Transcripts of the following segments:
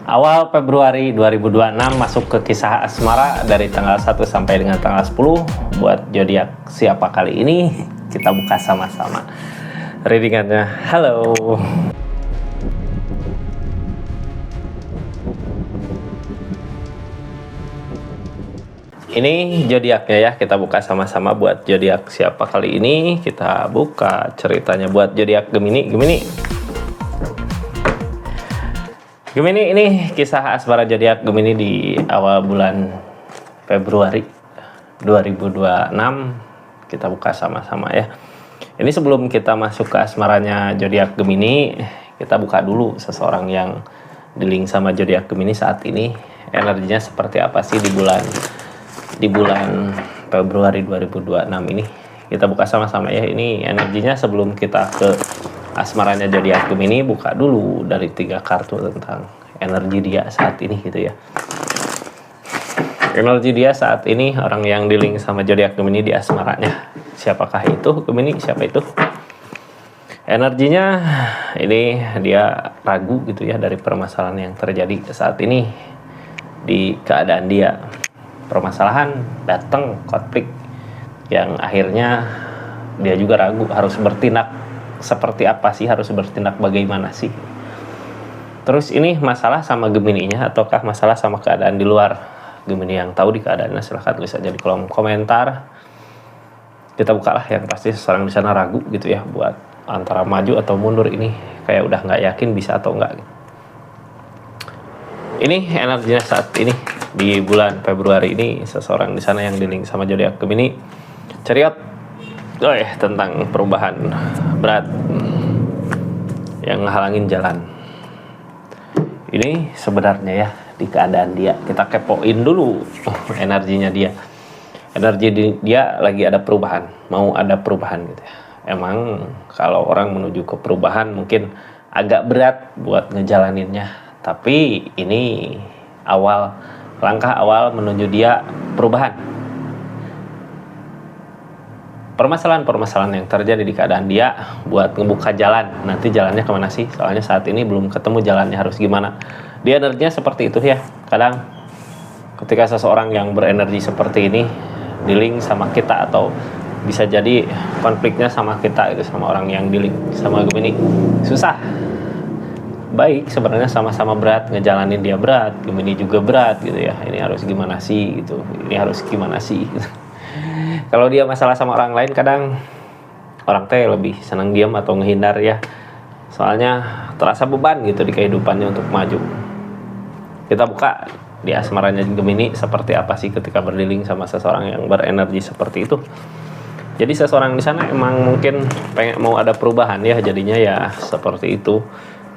Awal Februari 2026 masuk ke kisah asmara dari tanggal 1 sampai dengan tanggal 10. Buat zodiak siapa kali ini? Kita buka sama-sama readingannya. Halo. Ini zodiaknya ya, kita buka sama-sama buat zodiak siapa kali ini. Kita buka ceritanya buat zodiak Gemini. Ini kisah asmara zodiak Gemini di awal bulan Februari 2026. Kita buka sama-sama ya. Ini sebelum kita masuk ke asmaranya zodiak Gemini, kita buka dulu seseorang yang di-link sama zodiak Gemini saat ini. Energinya seperti apa sih di bulan Februari 2026 ini? Kita buka sama-sama ya. Ini energinya sebelum kita ke asmaranya zodiak Gemini, buka dulu dari 3 kartu tentang energi dia saat ini gitu ya. Energi dia saat ini, orang yang di-link sama zodiak Gemini di asmaranya. Siapakah itu Gemini? Siapa itu? Energinya ini dia ragu gitu ya dari permasalahan yang terjadi saat ini di keadaan dia. Permasalahan datang, konflik yang akhirnya dia juga ragu harus bertindak seperti apa sih, harus bertindak bagaimana sih. Terus ini masalah sama Gemininya ataukah masalah sama keadaan di luar? Gemini yang tahu di keadaannya silahkan tulis aja di kolom komentar. Kita bukalah, yang pasti seseorang di sana ragu gitu ya buat antara maju atau mundur. Ini kayak udah nggak yakin bisa atau enggak. Ini energinya saat ini di bulan Februari ini, seseorang di sana yang di-link sama zodiak Gemini. Ceriot tentang perubahan berat yang ngehalangin jalan. Ini sebenarnya ya di keadaan dia, kita kepoin dulu energinya dia. Energi dia lagi ada perubahan, mau ada perubahan gitu ya. Emang kalau orang menuju ke perubahan mungkin agak berat buat ngejalaninnya, tapi ini langkah awal menuju dia perubahan. Permasalahan yang terjadi di keadaan dia buat ngebuka jalan. Nanti jalannya kemana sih? Soalnya saat ini belum ketemu jalannya harus gimana. Dia energinya seperti itu ya. Kadang ketika seseorang yang berenergi seperti ini di-link sama kita, atau bisa jadi konfliknya sama kita, itu sama orang yang di-link sama Gemini, susah. Baik, sebenarnya sama-sama berat, ngejalanin dia berat, Gemini juga berat gitu ya. Ini harus gimana sih gitu. Ini harus gimana sih gitu. Kalau dia masalah sama orang lain, kadang orang teh lebih senang diam atau ngehindar ya. Soalnya terasa beban gitu di kehidupannya untuk maju. Kita buka di asmaranya Gemini seperti apa sih ketika berdiling sama seseorang yang berenergi seperti itu. Jadi seseorang di sana emang mungkin mau ada perubahan ya, jadinya ya seperti itu.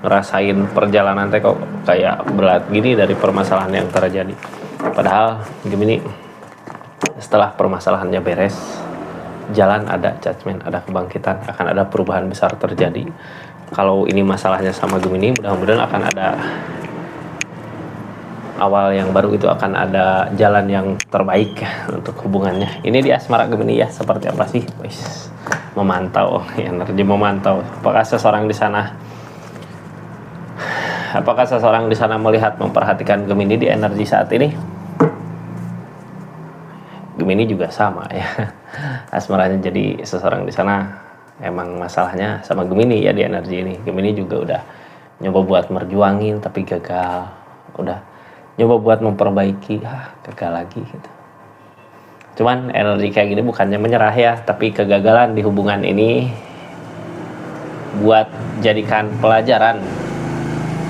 Ngerasain perjalanan teh kok kayak berat gini dari permasalahan yang terjadi. Padahal Gemini setelah permasalahannya beres, jalan ada judgment, ada kebangkitan, akan ada perubahan besar terjadi. Kalau ini masalahnya sama Gemini, mudah-mudahan akan ada awal yang baru, itu akan ada jalan yang terbaik untuk hubungannya. Ini di asmara Gemini ya, seperti apa sih? Memantau, energi memantau. Apakah seseorang di sana melihat, memperhatikan Gemini di energi saat ini? Gemini juga sama ya, asmaranya jadi seseorang di sana emang masalahnya sama Gemini ya di energi ini. Gemini juga udah nyoba buat merjuangin tapi gagal, udah nyoba buat memperbaiki, gagal lagi gitu. Cuman energi kayak gini bukannya menyerah ya, tapi kegagalan di hubungan ini buat jadikan pelajaran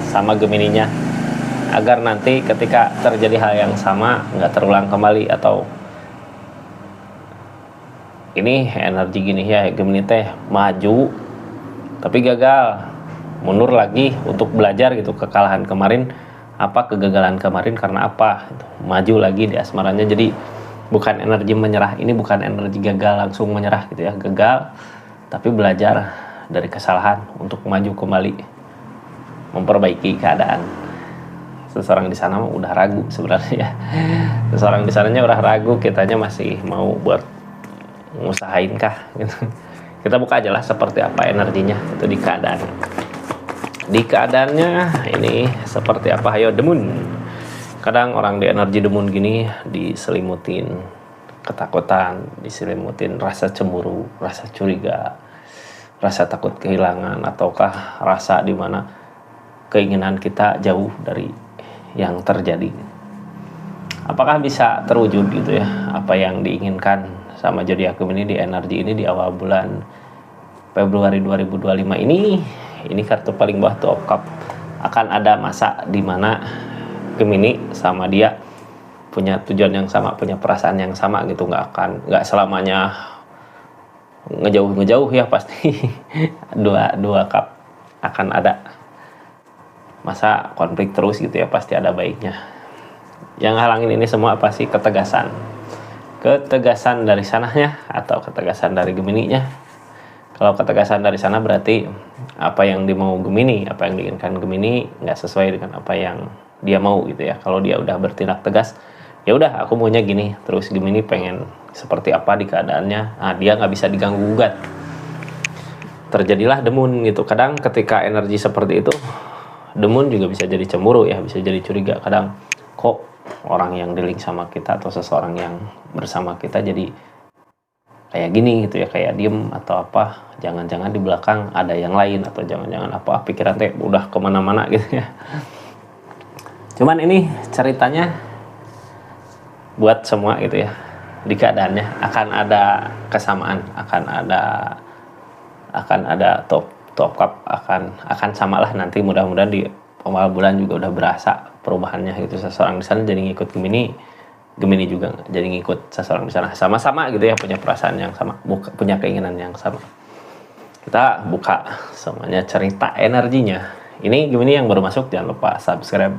sama Gemininya, agar nanti ketika terjadi hal yang sama nggak terulang kembali. Atau ini energi gini ya, Gemini teh maju tapi gagal, mundur lagi untuk belajar gitu. Kekalahan kemarin apa, kegagalan kemarin karena apa gitu. Maju lagi di asmaranya. Jadi bukan energi menyerah, ini bukan energi gagal langsung menyerah gitu ya. Gagal tapi belajar dari kesalahan untuk maju kembali, memperbaiki keadaan. Seseorang di sana udah ragu sebenarnya. Seseorang di sananya udah ragu, kitanya masih mau buat ngusahain kah gitu. Kita buka aja lah seperti apa energinya itu di keadaan Di keadaannya ini seperti apa? Ayo The Moon. Kadang orang di energi The Moon gini diselimutin ketakutan, diselimutin rasa cemburu, rasa curiga, rasa takut kehilangan, ataukah rasa dimana keinginan kita jauh dari yang terjadi. Apakah bisa terwujud gitu ya apa yang diinginkan sama zodiak Gemini di energi ini di awal bulan Februari 2025 ini? Ini kartu paling bawah tuh of cup. Akan ada masa dimana Gemini sama dia punya tujuan yang sama, punya perasaan yang sama gitu. Nggak selamanya ngejauh ya, pasti dua cup akan ada masa konflik terus gitu ya, pasti ada baiknya. Yang halangin ini semua apa sih? Ketegasan dari sananya atau ketegasan dari Gemininya. Kalau ketegasan dari sana berarti apa yang dimau Gemini, apa yang diinginkan Gemini nggak sesuai dengan apa yang dia mau gitu ya. Kalau dia udah bertindak tegas, ya udah aku maunya gini, terus Gemini pengen seperti apa di keadaannya, nah dia nggak bisa diganggu gugat. Terjadilah The Moon gitu. Kadang ketika energi seperti itu, The Moon juga bisa jadi cemburu ya, bisa jadi curiga. Kadang kok orang yang di link sama kita atau seseorang yang bersama kita jadi kayak gini gitu ya, kayak diem atau apa, jangan-jangan di belakang ada yang lain, atau jangan-jangan apa, pikiran teh udah kemana-mana gitu ya. Cuman ini ceritanya buat semua gitu ya, di keadaannya akan ada kesamaan, akan ada top cup, akan samalah nanti. Mudah-mudahan di awal bulan juga udah berasa perubahannya gitu. Seseorang di sana jadi ngikut Gemini juga jadi ngikut seseorang di sana, sama-sama gitu ya, punya perasaan yang sama, punya keinginan yang sama. Kita buka semuanya cerita energinya. Ini Gemini yang baru masuk, jangan lupa subscribe,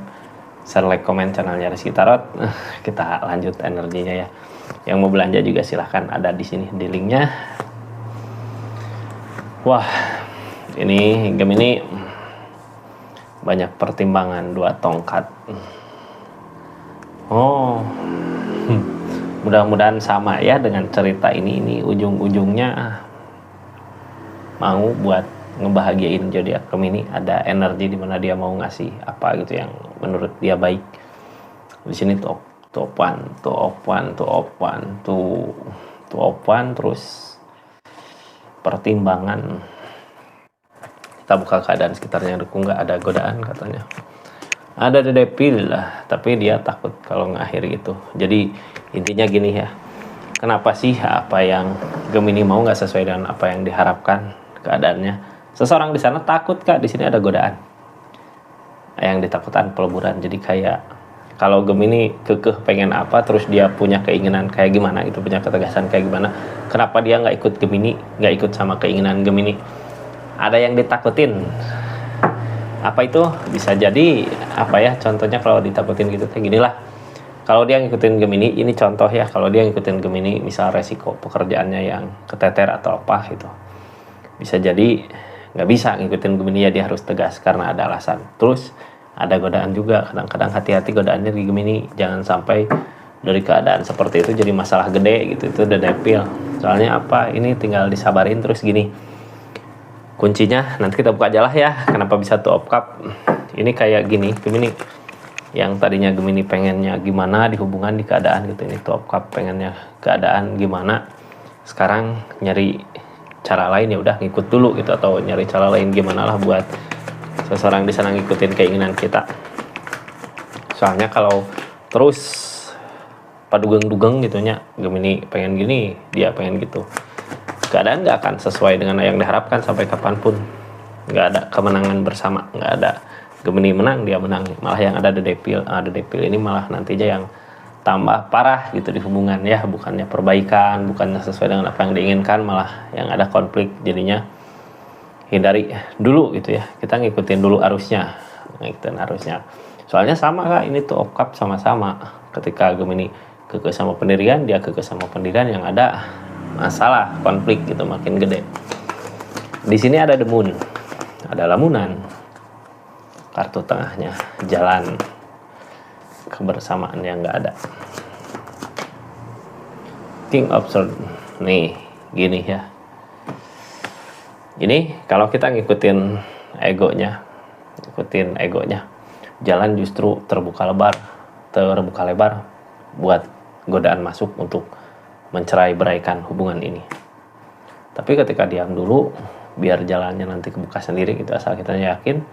share, like, komen channelnya Rizky Tarot. Kita lanjut energinya ya. Yang mau belanja juga silahkan, ada di sini di linknya. Wah, ini Gemini banyak pertimbangan, 2 tongkat. Oh, mudah-mudahan sama ya dengan cerita ini ujung-ujungnya mau buat ngebahagiain zodiak Gemini. Ada energi di mana dia mau ngasih apa gitu yang menurut dia baik. Di sini tuh open, terus pertimbangan. Kita buka keadaan sekitarnya, dukung nggak ada godaan katanya. Ada The Devil lah, tapi dia takut kalau ngakhiri itu. Jadi intinya gini ya, kenapa sih apa yang Gemini mau nggak sesuai dengan apa yang diharapkan keadaannya? Seseorang di sana takut kak, di sini ada godaan. Yang ditakutkan peleburan. Jadi kayak kalau Gemini kekeh pengen apa, terus dia punya keinginan kayak gimana gitu, punya ketegasan kayak gimana. Kenapa dia nggak ikut Gemini, nggak ikut sama keinginan Gemini? Ada yang ditakutin. Apa itu? Bisa jadi apa ya, contohnya kalau ditakutin gitu kayak ginilah. Kalau dia ngikutin Gemini, ini contoh ya, kalau dia ngikutin Gemini misal resiko pekerjaannya yang keteter atau apa gitu, bisa jadi nggak bisa ngikutin Gemini ya, dia harus tegas karena ada alasan. Terus ada godaan juga, kadang-kadang hati-hati godaannya di Gemini, jangan sampai dari keadaan seperti itu jadi masalah gede gitu. Itu The Devil. Soalnya apa, ini tinggal disabarin terus gini. Kuncinya nanti kita buka aja lah ya, kenapa bisa Two of Cup. Ini kayak gini, Gemini yang tadinya Gemini pengennya gimana di hubungan, di keadaan gitu, ini Two of Cup pengennya keadaan gimana, sekarang nyari cara lain, ya udah ngikut dulu gitu, atau nyari cara lain gimana lah buat seseorang di sana ngikutin keinginan kita. Soalnya kalau terus padugeng-dugeng gitunya, Gemini pengen gini, dia pengen gitu, keadaan nggak akan sesuai dengan yang diharapkan sampai kapanpun. Nggak ada kemenangan bersama, nggak ada Gemini menang dia menang, malah yang ada The Devil. The Devil ini malah nantinya yang tambah parah gitu di hubungan ya, bukannya perbaikan, bukannya sesuai dengan apa yang diinginkan, malah yang ada konflik. Jadinya hindari dulu gitu ya, kita ngikutin dulu arusnya. Soalnya sama kak, ini tuh of cup sama-sama. Ketika Gemini kekeh sama pendirian, dia kekeh sama pendirian, yang ada masalah konflik gitu makin gede. Di sini ada The Moon, ada lamunan, kartu tengahnya jalan kebersamaan yang nggak ada. King of Swords nih gini ya, ini kalau kita ngikutin egonya, ikutin egonya. Jalan justru terbuka lebar buat godaan masuk untuk mencerai-beraikan hubungan ini. Tapi ketika diam dulu, biar jalannya nanti kebuka sendiri gitu, asal kita yakin,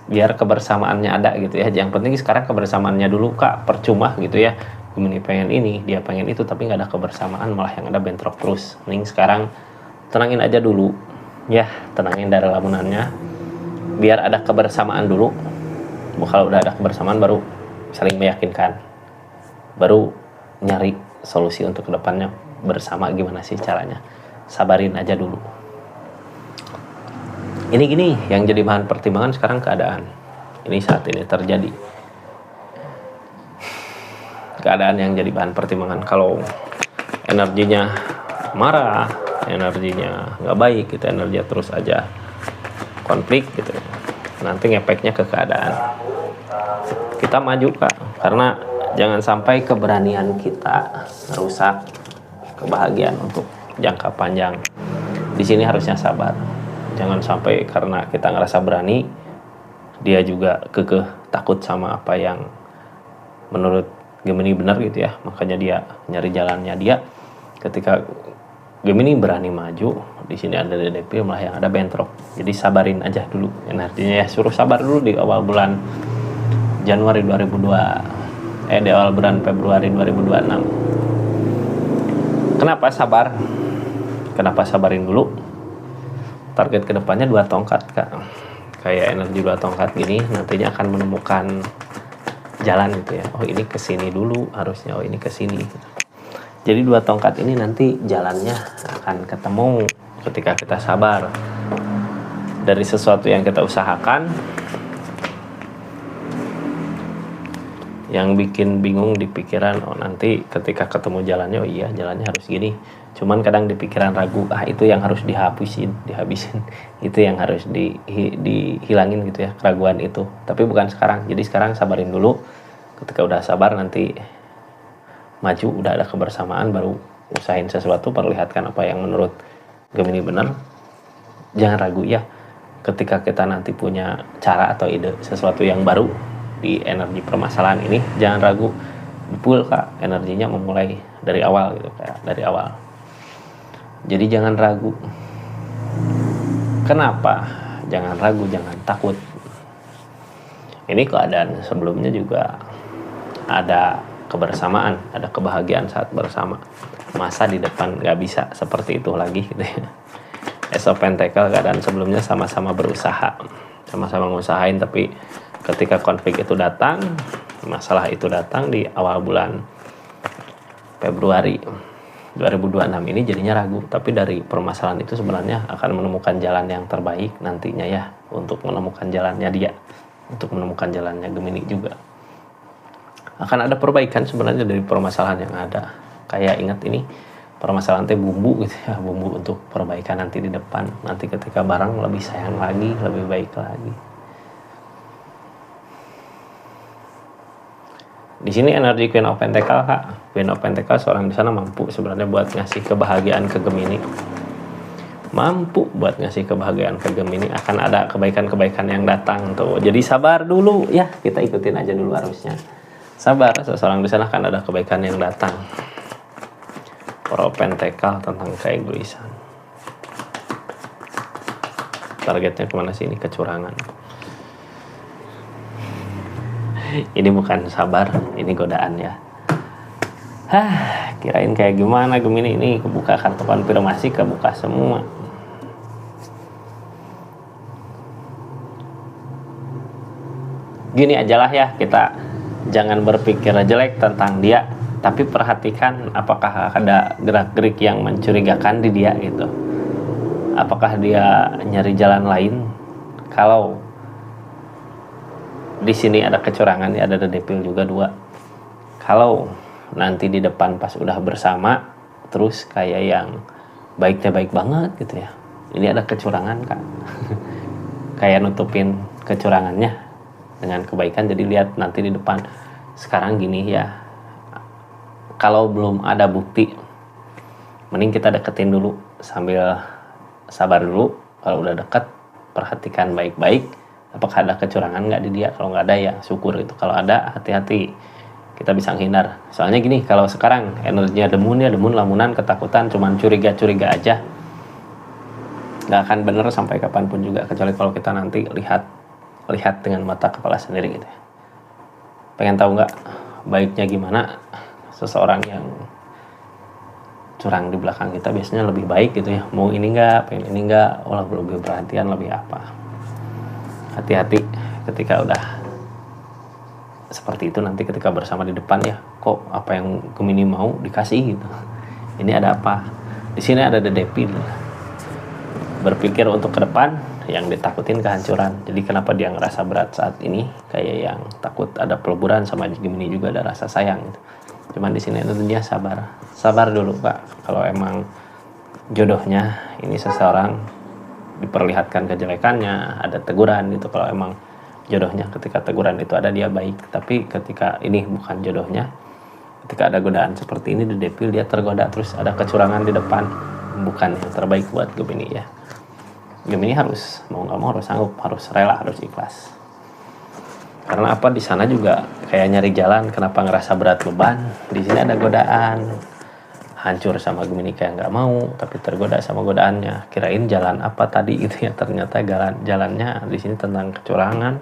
biar kebersamaannya ada gitu ya. Yang penting sekarang kebersamaannya dulu Kak, percuma gitu ya. Gemini pengen ini, dia pengen itu, tapi nggak ada kebersamaan, malah yang ada bentrok terus. Mending sekarang tenangin aja dulu ya, tenangin dari lamunannya, biar ada kebersamaan dulu. Kalau udah ada kebersamaan baru saling meyakinkan, baru nyari solusi untuk kedepannya bersama. Gimana sih caranya? Sabarin aja dulu. Ini gini yang jadi bahan pertimbangan sekarang, keadaan ini saat ini terjadi, keadaan yang jadi bahan pertimbangan. Kalau energinya marah, energinya nggak baik gitu, energinya terus aja konflik gitu, nanti ngefeknya ke keadaan. Kita maju Kak, karena jangan sampai keberanian kita merusak kebahagiaan untuk jangka panjang. Di sini harusnya sabar. Jangan sampai karena kita ngerasa berani, dia juga kekeh takut sama apa yang menurut Gemini benar gitu ya. Makanya dia nyari jalannya dia. Ketika Gemini berani maju, di sini ada DP malah yang ada bentrok. Jadi sabarin aja dulu energinya ya. Suruh sabar dulu di awal bulan Januari 2002. Di awal bulan Februari 2026. Kenapa sabar? Kenapa sabarin dulu? Target kedepannya 2 tongkat Kak. Kayak energi 2 tongkat gini nantinya akan menemukan jalan gitu ya. Oh ini kesini dulu harusnya, oh ini kesini. Jadi 2 tongkat ini nanti jalannya akan ketemu ketika kita sabar. Dari sesuatu yang kita usahakan, yang bikin bingung di pikiran, oh nanti ketika ketemu jalannya, oh iya jalannya harus gini. Cuman kadang di pikiran ragu, itu yang harus dihabisin, itu yang harus dihilangin gitu ya, keraguan itu. Tapi bukan sekarang. Jadi sekarang sabarin dulu. Ketika udah sabar nanti maju, udah ada kebersamaan, baru usahain sesuatu, perlihatkan apa yang menurut Gemini benar. Jangan ragu ya. Ketika kita nanti punya cara atau ide sesuatu yang baru di energi permasalahan ini, jangan ragu, full Kak, energinya memulai dari awal gitu, kayak dari awal. Jadi jangan ragu. Kenapa? Jangan ragu, jangan takut. Ini keadaan sebelumnya juga ada kebersamaan, ada kebahagiaan saat bersama. Masa di depan gak bisa seperti itu lagi gitu ya. Ace of Pentacle, keadaan sebelumnya sama-sama berusaha, sama-sama ngusahain, tapi ketika konflik itu datang, masalah itu datang di awal bulan Februari 2026 ini, jadinya ragu. Tapi dari permasalahan itu sebenarnya akan menemukan jalan yang terbaik nantinya ya, untuk menemukan jalannya dia, untuk menemukan jalannya Gemini juga. Akan ada perbaikan sebenarnya dari permasalahan yang ada. Kayak ingat ini, permasalahan teh bumbu gitu ya, bumbu untuk perbaikan nanti di depan. Nanti ketika barang lebih sayang lagi, lebih baik lagi. Di sini energi Queen of Pentacle Kak. Queen of Pentacle seorang di sana mampu sebenarnya buat ngasih kebahagiaan ke Gemini. Mampu buat ngasih kebahagiaan ke Gemini. Akan ada kebaikan-kebaikan yang datang tuh. Jadi sabar dulu ya, kita ikutin aja dulu harusnya. Sabar, seseorang di sana akan ada kebaikan yang datang. Four of Pentacle tentang keegoisan. Targetnya kemana sih ini? Kecurangan. Ini bukan sabar, ini godaan ya. Kirain kayak gimana Gemini ini, kebuka kartu konfirmasi, kebuka semua. Gini ajalah ya, kita jangan berpikir jelek tentang dia, tapi perhatikan apakah ada gerak-gerik yang mencurigakan di dia gitu. Apakah dia nyari jalan lain? Kalau di sini ada kecurangan ya, ada depil juga 2. Kalau nanti di depan pas udah bersama terus kayak yang baiknya baik banget gitu ya, ini ada kecurangan Kak. Kayak nutupin kecurangannya dengan kebaikan. Jadi lihat nanti di depan. Sekarang gini ya, kalau belum ada bukti, mending kita deketin dulu sambil sabar dulu. Kalau udah deket, perhatikan baik-baik. apakah ada kecurangan nggak di dia. Kalau nggak ada ya syukur gitu, kalau ada hati-hati, kita bisa menghindar. Soalnya gini, kalau sekarang energinya demun ya demun, lamunan, ketakutan, cuman curiga-curiga aja, nggak akan bener sampai kapanpun juga, kecuali kalau kita nanti lihat dengan mata kepala sendiri gitu. Pengen tahu nggak baiknya gimana seseorang yang curang di belakang kita, biasanya lebih baik gitu ya, mau ini enggak, pengen ini enggak, lebih perhatian, lebih apa. Hati-hati ketika udah seperti itu, nanti ketika bersama di depan ya, kok apa yang Gemini mau dikasih gitu, ini ada apa, di sini ada dedepil, berpikir untuk ke depan, yang ditakutin kehancuran. Jadi kenapa dia ngerasa berat saat ini, kayak yang takut ada peleburan, sama Gemini juga ada rasa sayang gitu. Cuman di sini tentunya sabar dulu Pak. Kalau emang jodohnya ini seseorang diperlihatkan kejelekannya, ada teguran gitu. Kalau emang jodohnya ketika teguran itu ada, dia baik. Tapi ketika ini bukan jodohnya, ketika ada godaan seperti ini di depil, dia tergoda terus ada kecurangan di depan, bukan yang terbaik buat Gemini ya. Gemini harus mau nggak mau harus sanggup, harus rela, harus ikhlas. Karena apa, di sana juga kayak nyari jalan, kenapa ngerasa berat beban, di sini ada godaan, hancur sama Gemini kayak nggak mau, tapi tergoda sama godaannya, kirain jalan apa tadi gitu ya, ternyata jalannya di sini tentang kecurangan.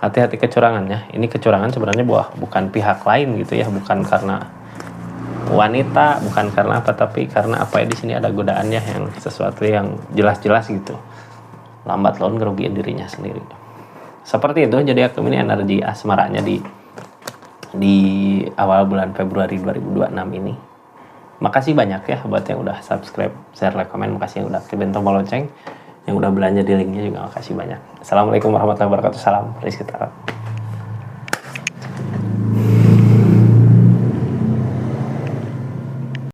Hati-hati kecurangannya, ini kecurangan sebenarnya bukan pihak lain gitu ya, bukan karena wanita, bukan karena apa, tapi karena apa ya, di sini ada godaannya yang sesuatu yang jelas-jelas gitu, lambat laun ngerugiin dirinya sendiri. Seperti itu. Jadi Gemini energi asmaranya di awal bulan Februari 2026 ini. Makasih banyak ya buat yang udah subscribe, share, like, komen. Makasih yang udah aktifin tombol lonceng, yang udah belanja di linknya juga makasih banyak. Assalamualaikum warahmatullahi wabarakatuh. Salam Rizky Tarot.